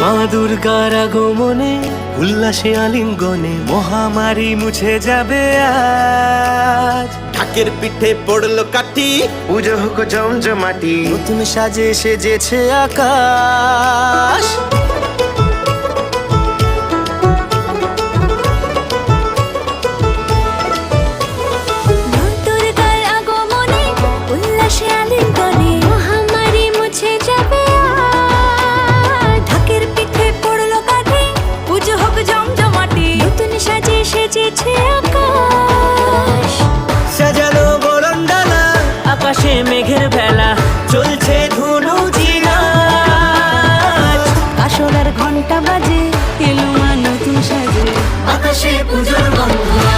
মা দুর্গার আগমনে উল্লাসে আলিঙ্গনে মহামারী মুছে যাবে আজ। ঢাকের পিঠে পড়লো কাঠি, পুজো হোক জমজমাটি, নতুন সাজে সেজেছে আকাশ। মা দুর্গার আগমনে উল্লাসে আলিঙ্গনে মহামারী মুছে যাবে আজ। ঢাকের পিঠে পড়লো কাঠি, পুজো হোক জমজমাটি, নতুন সাজে সেজেছে আকাশ। সাজানো বরণডালা, আকাশে মেঘের ভেলা, চলছে ধুনুচি নাচ। কাসরের ঘন্টা বাজে, এলো মা নতুন সাজে, আকাশে পুজোর গন্ধ